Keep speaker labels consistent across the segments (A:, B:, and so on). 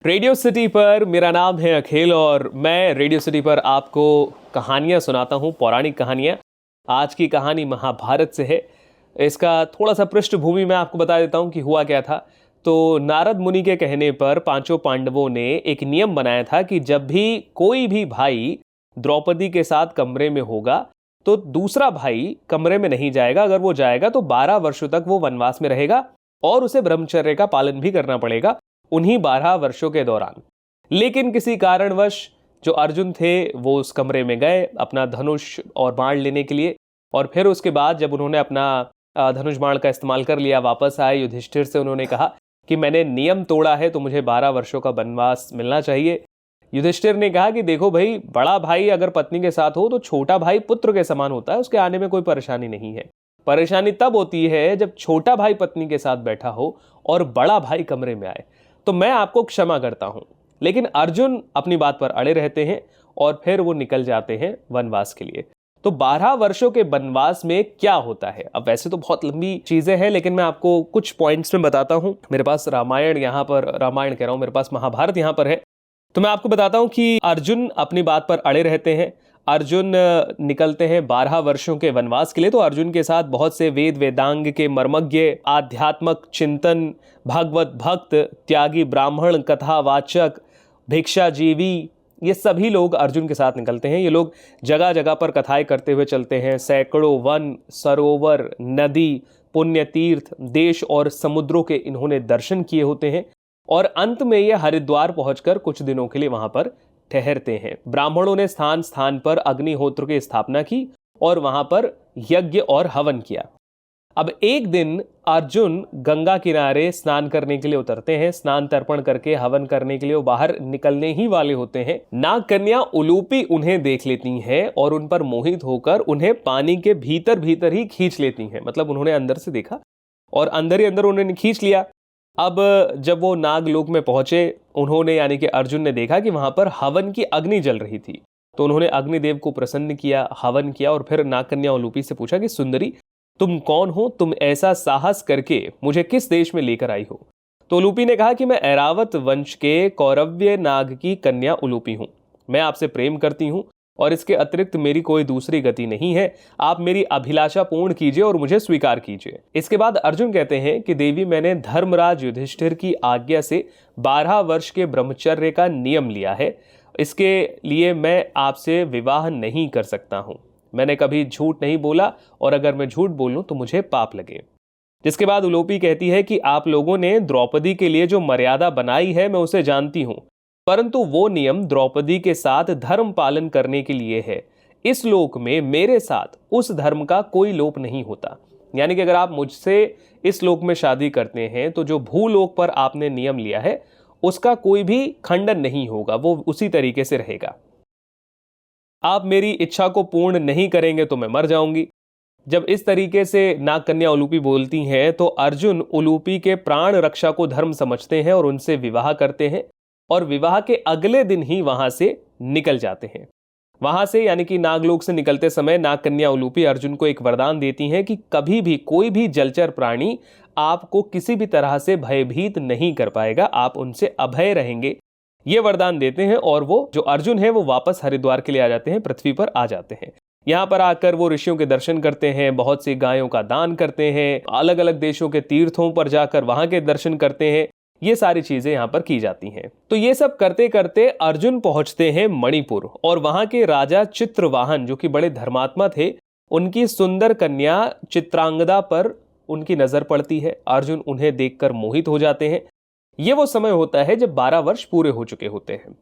A: Radio city पर मेरा नाम है अखिल और मैं रेडियो सिटी पर आपको कहानियाँ सुनाता हूँ, पौराणिक कहानियाँ। आज की कहानी महाभारत से है। इसका थोड़ा सा पृष्ठभूमि मैं आपको बता देता हूँ कि हुआ क्या था। तो नारद मुनि के कहने पर पांचों पांडवों ने एक नियम बनाया था कि जब भी कोई भी भाई द्रौपदी के साथ कमरे में होगा तो दूसरा भाई कमरे में नहीं जाएगा। अगर वो जाएगा तो 12 वर्षों तक वो वनवास में रहेगा और उसे ब्रह्मचर्य का पालन भी करना पड़ेगा उन्हीं 12 वर्षों के दौरान। लेकिन किसी कारणवश जो अर्जुन थे वो उस कमरे में गए अपना धनुष और बाण लेने के लिए, और फिर उसके बाद जब उन्होंने अपना धनुष बाण का इस्तेमाल कर लिया, वापस आए युधिष्ठिर से उन्होंने कहा कि मैंने नियम तोड़ा है तो मुझे 12 वर्षों का वनवास मिलना चाहिए। युधिष्ठिर ने कहा कि देखो भाई, बड़ा भाई अगर पत्नी के साथ हो तो छोटा भाई पुत्र के समान होता है, उसके आने में कोई परेशानी नहीं है। परेशानी तब होती है जब छोटा भाई पत्नी के साथ बैठा हो और बड़ा भाई कमरे में आए। तो मैं आपको क्षमा करता हूं। लेकिन अर्जुन अपनी बात पर अड़े रहते हैं और फिर वो निकल जाते हैं वनवास के लिए। तो 12 वर्षों के वनवास में क्या होता है? अब वैसे तो बहुत लंबी चीजें हैं, लेकिन मैं आपको कुछ पॉइंट्स में बताता हूं। मेरे पास रामायण कह रहा हूं, मेरे पास महाभारत यहां पर है। तो मैं आपको बताता हूं कि अर्जुन अपनी बात पर अड़े रहते हैं। अर्जुन निकलते हैं 12 वर्षों के वनवास के लिए। तो अर्जुन के साथ बहुत से वेद वेदांग के मर्मज्ञ, आध्यात्मक चिंतन, भगवत भक्त, त्यागी ब्राह्मण, कथावाचक, भिक्षाजीवी, ये सभी लोग अर्जुन के साथ निकलते हैं। ये लोग जगह जगह पर कथाएं करते हुए चलते हैं। सैकड़ों वन, सरोवर, नदी, पुण्य तीर्थ, देश और समुद्रों के इन्होंने दर्शन किए होते हैं और अंत में ये हरिद्वार पहुंचकर कुछ दिनों के लिए वहां पर ठहरते हैं। ब्राह्मणों ने स्थान स्थान पर अग्निहोत्र की स्थापना की और वहां पर यज्ञ और हवन किया। अब एक दिन अर्जुन गंगा किनारे स्नान करने के लिए उतरते हैं। स्नान तर्पण करके हवन करने के लिए वो बाहर निकलने ही वाले होते हैं। नाग कन्या उलूपी उन्हें देख लेती हैं और उन पर मोहित होकर उन्हें पानी के भीतर भीतर ही खींच लेती हैं। मतलब उन्होंने अंदर से देखा और अंदर ही अंदर उन्होंने खींच लिया। अब जब वो नागलोक में पहुंचे, उन्होंने यानी कि अर्जुन ने देखा कि वहां पर हवन की अग्नि जल रही थी। तो उन्होंने अग्निदेव को प्रसन्न किया, हवन किया और फिर नागकन्या उलूपी से पूछा कि सुंदरी, तुम कौन हो? तुम ऐसा साहस करके मुझे किस देश में लेकर आई हो? तो उलूपी ने कहा कि मैं ऐरावत वंश के कौरव्य नाग की कन्या उलूपी हूं। मैं आपसे प्रेम करती हूं और इसके अतिरिक्त मेरी कोई दूसरी गति नहीं है। आप मेरी अभिलाषा पूर्ण कीजिए और मुझे स्वीकार कीजिए। इसके बाद अर्जुन कहते हैं कि देवी, मैंने धर्मराज युधिष्ठिर की आज्ञा से 12 वर्ष के ब्रह्मचर्य का नियम लिया है। इसके लिए मैं आपसे विवाह नहीं कर सकता हूं। मैंने कभी झूठ नहीं बोला और अगर मैं झूठ बोलूं तो मुझे पाप लगे। जिसके बाद उलोपी कहती है कि आप लोगों ने द्रौपदी के लिए जो मर्यादा बनाई है मैं उसे जानती हूं, परंतु वो नियम द्रौपदी के साथ धर्म पालन करने के लिए है। इस लोक में मेरे साथ उस धर्म का कोई लोप नहीं होता। यानी कि अगर आप मुझसे इस लोक में शादी करते हैं तो जो भूलोक पर आपने नियम लिया है उसका कोई भी खंडन नहीं होगा, वो उसी तरीके से रहेगा। आप मेरी इच्छा को पूर्ण नहीं करेंगे तो मैं मर जाऊंगी। जब इस तरीके से नाग कन्या उलूपी बोलती हैं तो अर्जुन उलूपी के प्राण रक्षा को धर्म समझते हैं और उनसे विवाह करते हैं और विवाह के अगले दिन ही वहां से निकल जाते हैं। वहां से यानी कि नागलोक से निकलते समय नाग कन्या उलूपी अर्जुन को एक वरदान देती हैं कि कभी भी कोई भी जलचर प्राणी आपको किसी भी तरह से भयभीत नहीं कर पाएगा, आप उनसे अभय रहेंगे। ये वरदान देते हैं और वो जो अर्जुन है वो वापस हरिद्वार के लिए आ जाते हैं, पृथ्वी पर आ जाते हैं। यहाँ पर आकर वो ऋषियों के दर्शन करते हैं, बहुत सी गायों का दान करते हैं, अलग अलग देशों के तीर्थों पर जाकर वहां के दर्शन करते हैं। ये सारी चीजें यहाँ पर की जाती हैं। तो ये सब करते करते अर्जुन पहुंचते हैं मणिपुर और वहां के राजा चित्रवाहन, जो कि बड़े धर्मात्मा थे, उनकी सुंदर कन्या चित्रांगदा पर उनकी नजर पड़ती है। अर्जुन उन्हें देखकर मोहित हो जाते हैं। ये वो समय होता है जब 12 वर्ष पूरे हो चुके होते हैं।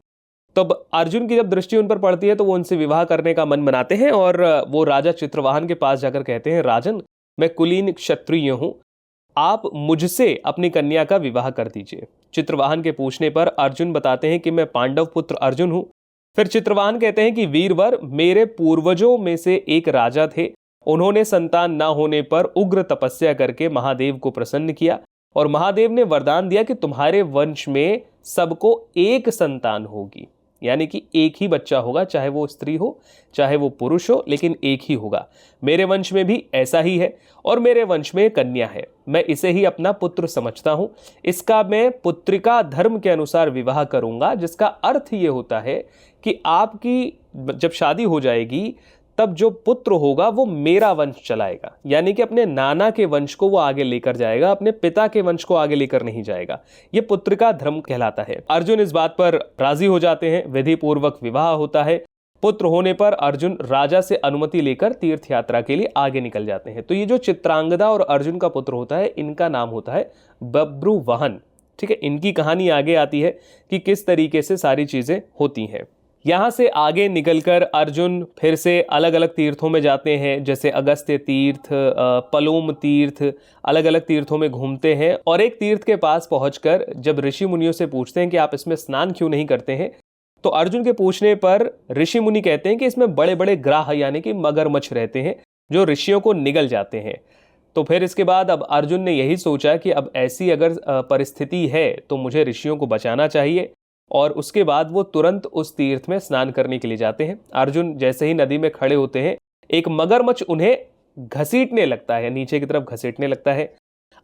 A: तब अर्जुन की जब दृष्टि उन पर पड़ती है तो वो उनसे विवाह करने का मन बनाते हैं और वो राजा चित्रवाहन के पास जाकर कहते हैं, राजन, मैं कुलीन क्षत्रिय हूं, आप मुझसे अपनी कन्या का विवाह कर दीजिए। चित्रवाहन के पूछने पर अर्जुन बताते हैं कि मैं पांडव पुत्र अर्जुन हूं। फिर चित्रवाहन कहते हैं कि वीरवर, मेरे पूर्वजों में से एक राजा थे, उन्होंने संतान न होने पर उग्र तपस्या करके महादेव को प्रसन्न किया और महादेव ने वरदान दिया कि तुम्हारे वंश में सबको एक संतान होगी। यानी कि एक ही बच्चा होगा, चाहे वो स्त्री हो चाहे वो पुरुष हो, लेकिन एक ही होगा। मेरे वंश में भी ऐसा ही है और मेरे वंश में कन्या है, मैं इसे ही अपना पुत्र समझता हूं। इसका मैं पुत्रिका धर्म के अनुसार विवाह करूंगा, जिसका अर्थ ये होता है कि आपकी जब शादी हो जाएगी तब जो पुत्र होगा वो मेरा वंश चलाएगा, यानी कि अपने नाना के वंश को वो आगे लेकर जाएगा, अपने पिता के वंश को आगे लेकर नहीं जाएगा। ये पुत्रिका धर्म कहलाता है। अर्जुन इस बात पर राजी हो जाते हैं, विधि पूर्वक विवाह होता है। पुत्र होने पर अर्जुन राजा से अनुमति लेकर तीर्थ यात्रा के लिए आगे निकल जाते हैं। तो ये जो चित्रांगदा और अर्जुन का पुत्र होता है, इनका नाम होता है बभ्रुवाहन। ठीक है, इनकी कहानी आगे आती है कि किस तरीके से सारी चीजें होती हैं। यहाँ से आगे निकलकर अर्जुन फिर से अलग अलग तीर्थों में जाते हैं, जैसे अगस्त्य तीर्थ, पलोम तीर्थ, अलग अलग तीर्थों में घूमते हैं। और एक तीर्थ के पास पहुंचकर जब ऋषि मुनियों से पूछते हैं कि आप इसमें स्नान क्यों नहीं करते हैं, तो अर्जुन के पूछने पर ऋषि मुनि कहते हैं कि इसमें बड़े बड़े ग्राह यानी कि मगरमच्छ रहते हैं जो ऋषियों को निगल जाते हैं। तो फिर इसके बाद अब अर्जुन ने यही सोचा कि अब ऐसी अगर परिस्थिति है तो मुझे ऋषियों को बचाना चाहिए, और उसके बाद वो तुरंत उस तीर्थ में स्नान करने के लिए जाते हैं। अर्जुन जैसे ही नदी में खड़े होते हैं, एक मगरमच्छ उन्हें घसीटने लगता है, नीचे की तरफ घसीटने लगता है।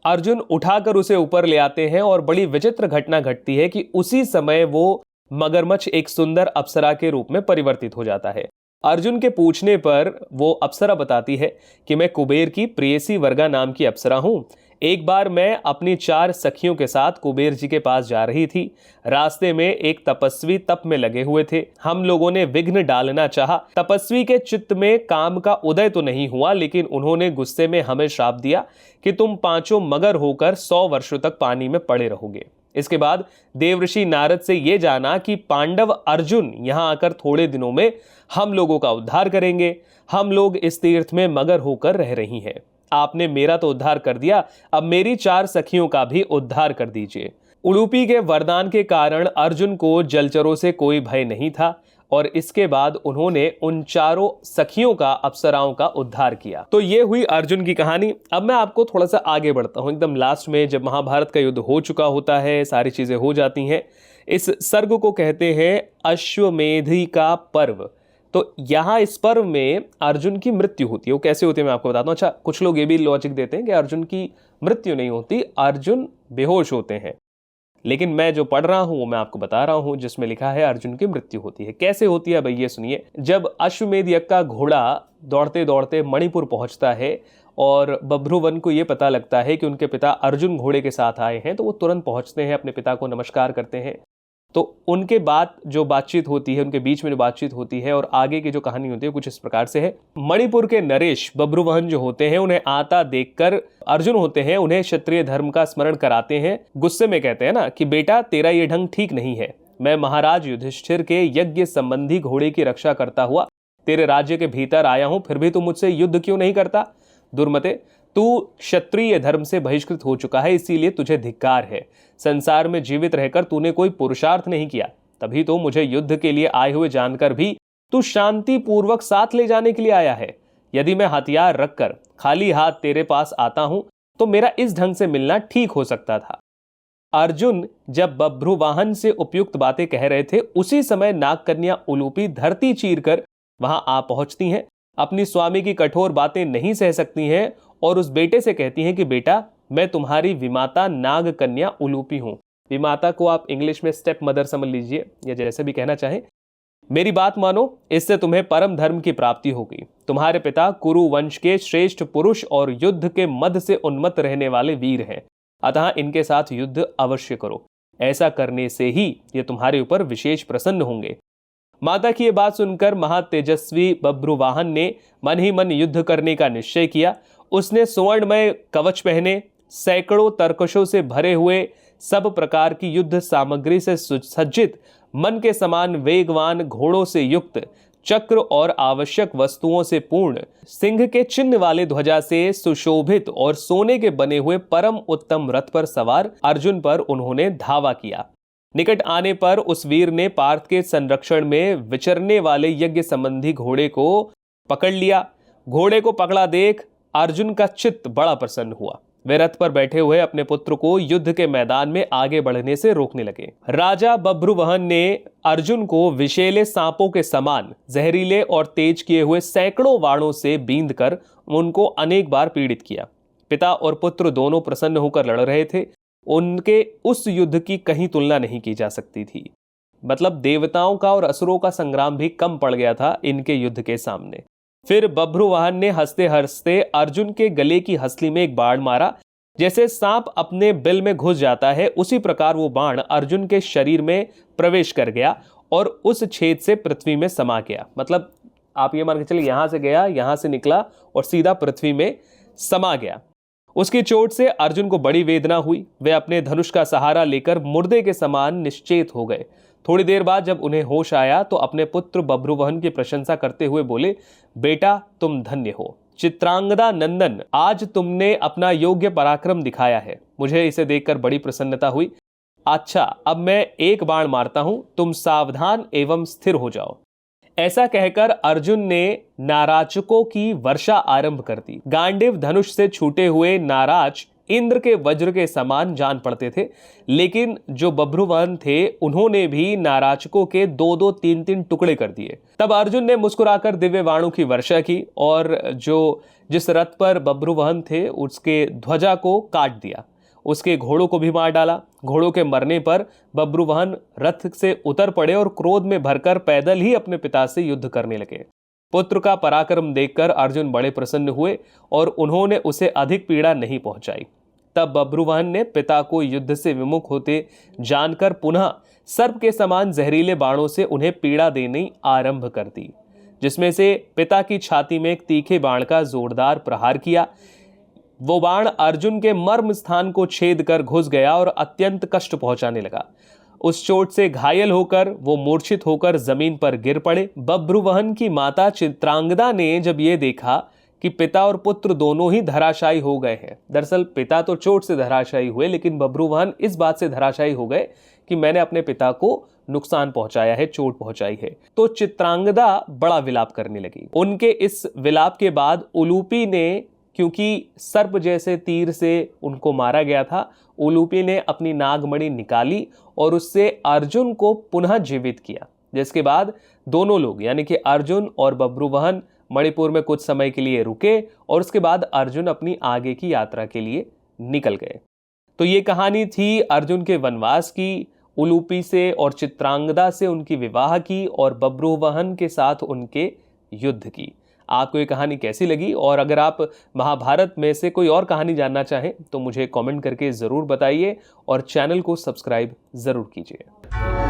A: अर्जुन उठाकर उसे ऊपर ले आते हैं और बड़ी विचित्र घटना घटती है कि उसी समय वो मगरमच्छ एक सुंदर अप्सरा के रूप में परिवर्तित हो जाता है। अर्जुन के पूछने पर वो अप्सरा बताती है कि मैं कुबेर की प्रेयसी वर्गा नाम की अप्सरा हूं। एक बार मैं अपनी 4 सखियों के साथ कुबेर जी के पास जा रही थी। रास्ते में एक तपस्वी तप में लगे हुए थे। हम लोगों ने विघ्न डालना चाहा। तपस्वी के चित्त में काम का उदय तो नहीं हुआ, लेकिन उन्होंने गुस्से में हमें श्राप दिया कि तुम पांचों मगर होकर 100 वर्षों तक पानी में पड़े रहोगे। इसके बाद देवऋषि नारद से यह जाना कि पांडव अर्जुन यहां आकर थोड़े दिनों में हम लोगों का उद्धार करेंगे। हम लोग इस तीर्थ में मगर होकर रह रही हैं। आपने मेरा तो उद्धार कर दिया, अब मेरी 4 सखियों का भी उद्धार कर दीजिए। उलूपी के वरदान के कारण अर्जुन को जलचरों से कोई भय नहीं था और इसके बाद उन्होंने उन 4 सखियों का, अप्सराओं का उद्धार किया। तो ये हुई अर्जुन की कहानी। अब मैं आपको थोड़ा सा आगे बढ़ता हूं, एकदम लास्ट में जब महाभारत का युद्ध हो चुका होता है, सारी चीजें हो जाती हैं। इस सर्ग को कहते हैं अश्वमेधी का पर्व। तो यहाँ इस पर्व में अर्जुन की मृत्यु होती है। वो कैसे होती है मैं आपको बताता हूँ। अच्छा, कुछ लोग ये भी लॉजिक देते हैं कि अर्जुन की मृत्यु नहीं होती, अर्जुन बेहोश होते हैं, लेकिन मैं जो पढ़ रहा हूं वो मैं आपको बता रहा हूं, जिसमें लिखा है अर्जुन की मृत्यु होती है। कैसे होती है भैया सुनिए। जब अश्वमेध यज्ञ का घोड़ा दौड़ते दौड़ते मणिपुर पहुंचता है और बभ्रुवन को यह पता लगता है कि उनके पिता अर्जुन घोड़े के साथ आए हैं, तो वो तुरंत पहुंचते हैं, अपने पिता को नमस्कार करते हैं। तो उनके बाद जो बातचीत होती है, उनके बीच में जो बातचीत होती है और आगे की जो कहानी होती है कुछ इस प्रकार से है। मणिपुर के नरेश बभ्रुवाहन जो होते हैं, उन्हें आता देखकर अर्जुन होते हैं उन्हें क्षत्रिय धर्म का स्मरण कराते हैं। गुस्से में कहते हैं ना कि बेटा तेरा ये ढंग ठीक नहीं है। मैं महाराज युधिष्ठिर के यज्ञ संबंधी घोड़े की रक्षा करता हुआ तेरे राज्य के भीतर आया हूं, फिर भी तू मुझसे युद्ध क्यों नहीं करता? दुर्मते, तू क्षत्रिय धर्म से बहिष्कृत हो चुका है, इसीलिए तुझे धिक्कार है। संसार में जीवित रहकर तूने कोई पुरुषार्थ नहीं किया, तभी तो मुझे युद्ध के लिए आए हुए जानकर भी तू शांति पूर्वक साथ ले जाने के लिए आया है। यदि मैं हथियार रखकर खाली हाथ तेरे पास आता हूं तो मेरा इस ढंग से मिलना ठीक हो सकता था। अर्जुन जब बभ्रुवाहन से उपयुक्त बातें कह रहे थे, उसी समय नागकन्या उलूपी धरती चीरकर वहां आ पहुंचती हैं। अपनी स्वामी की कठोर बातें नहीं सह सकती हैं और उस बेटे से कहती हैं कि बेटा मैं तुम्हारी विमाता नागकन्या उलूपी हूं। विमाता को आप इंग्लिश में स्टेप मदर समझ लीजिए या जैसे भी कहना चाहें। मेरी बात मानो, इससे तुम्हें परम धर्म की प्राप्ति होगी। तुम्हारे पिता कुरु वंश के श्रेष्ठ पुरुष और युद्ध के मद से उन्मत्त रहने वाले वीर हैं, अतः इनके साथ युद्ध अवश्य करो। ऐसा करने से ही ये तुम्हारे ऊपर विशेष प्रसन्न होंगे। माता की ये बात सुनकर महातेजस्वी बभ्रुवाहन ने मन ही मन युद्ध करने का निश्चय किया। उसने सुवर्णमय कवच पहने, सैकड़ों तरकशों से भरे हुए, सब प्रकार की युद्ध सामग्री से सुसज्जित, मन के समान वेगवान घोड़ों से युक्त, चक्र और आवश्यक वस्तुओं से पूर्ण, सिंह के चिन्ह वाले ध्वजा से सुशोभित और सोने के बने हुए परम उत्तम रथ पर सवार अर्जुन पर उन्होंने धावा किया। निकट आने पर उस वीर ने पार्थ के संरक्षण में विचरने वाले यज्ञ संबंधी घोड़े को पकड़ लिया। घोड़े को पकड़ा देख अर्जुन का चित्त बड़ा प्रसन्न हुआ। वे रथ पर बैठे हुए अपने पुत्र को युद्ध के मैदान में आगे बढ़ने से रोकने लगे। राजा बभ्रुवाहन ने अर्जुन को विषैले सांपों के समान जहरीले और तेज किए हुए सैकड़ों बाणों से बींधकर उनको अनेक बार पीड़ित किया। पिता और पुत्र दोनों प्रसन्न होकर लड़ रहे थे। उनके उस युद्ध की कहीं तुलना नहीं की जा सकती थी। मतलब देवताओं का और असुरों का संग्राम भी कम पड़ गया था इनके युद्ध के सामने। फिर बभ्रुवाहन ने हंसते हंसते अर्जुन के गले की हंसली में एक बाण मारा। जैसे सांप अपने बिल में घुस जाता है, उसी प्रकार वो बाण अर्जुन के शरीर में प्रवेश कर गया और उस छेद से पृथ्वी में समा गया। मतलब आप ये मान के चलिए, यहां से गया, यहां से निकला और सीधा पृथ्वी में समा गया। उसकी चोट से अर्जुन को बड़ी वेदना हुई। वे अपने धनुष का सहारा लेकर मुर्दे के समान निश्चेत हो गए। थोड़ी देर बाद जब उन्हें होश आया तो अपने पुत्र बभ्रुवाहन की प्रशंसा करते हुए बोले, बेटा तुम धन्य हो, चित्रांगदा नंदन, आज तुमने अपना योग्य पराक्रम दिखाया है। मुझे इसे देखकर बड़ी प्रसन्नता हुई। अच्छा, अब मैं एक बाण मारता हूं, तुम सावधान एवं स्थिर हो जाओ। ऐसा कहकर अर्जुन ने नाराचकों की वर्षा आरंभ कर दी। गांडीव धनुष से छूटे हुए नाराज इंद्र के वज्र के समान जान पड़ते थे, लेकिन जो बभ्रुवाहन थे उन्होंने भी नाराचकों के 2-2, 3-3 टुकड़े कर दिए। तब अर्जुन ने मुस्कुराकर दिव्य बाणों की वर्षा की और जिस रथ पर बभ्रुवाहन थे उसके ध्वजा को काट दिया, उसके घोड़ों को भी मार डाला। घोड़ों के मरने पर बभ्रुवाहन रथ से उतर पड़े और क्रोध में भरकर पैदल ही अपने पिता से युद्ध करने लगे। पुत्र का पराक्रम देखकर अर्जुन बड़े प्रसन्न हुए और उन्होंने उसे अधिक पीड़ा नहीं पहुंचाई। तब बभ्रुवाहन ने पिता को युद्ध से विमुख होते जानकर पुनः सर्प के समान जहरीले बाणों से उन्हें पीड़ा देनी आरंभ कर दी, जिसमें से पिता की छाती में एक तीखे बाण का जोरदार प्रहार किया। वो बाण अर्जुन के मर्म स्थान को छेद कर घुस गया और अत्यंत कष्ट पहुंचाने लगा। उस चोट से घायल होकर वो मूर्छित होकर जमीन पर गिर पड़े। बभ्रुवाहन की माता चित्रांगदा ने जब ये देखा कि पिता और पुत्र दोनों ही धराशायी हो गए हैं, दरअसल पिता तो चोट से धराशायी हुए, लेकिन बभ्रुवाहन इस बात से धराशायी हो गए कि मैंने अपने पिता को नुकसान पहुंचाया है, चोट पहुंचाई है। तो चित्रांगदा बड़ा विलाप करने लगी। उनके इस विलाप के बाद उलूपी ने, क्योंकि सर्प जैसे तीर से उनको मारा गया था, उलूपी ने अपनी नागमणि निकाली और उससे अर्जुन को पुनः जीवित किया। जिसके बाद दोनों लोग यानी कि अर्जुन और बभ्रुवाहन मणिपुर में कुछ समय के लिए रुके और उसके बाद अर्जुन अपनी आगे की यात्रा के लिए निकल गए। तो ये कहानी थी अर्जुन के वनवास की, उलूपी से और चित्रांगदा से उनकी विवाह की और बभ्रुवाहन के साथ उनके युद्ध की। आपको ये कहानी कैसी लगी? और अगर आप महाभारत में से कोई और कहानी जानना चाहें तो मुझे कमेंट करके ज़रूर बताइए और चैनल को सब्सक्राइब ज़रूर कीजिए।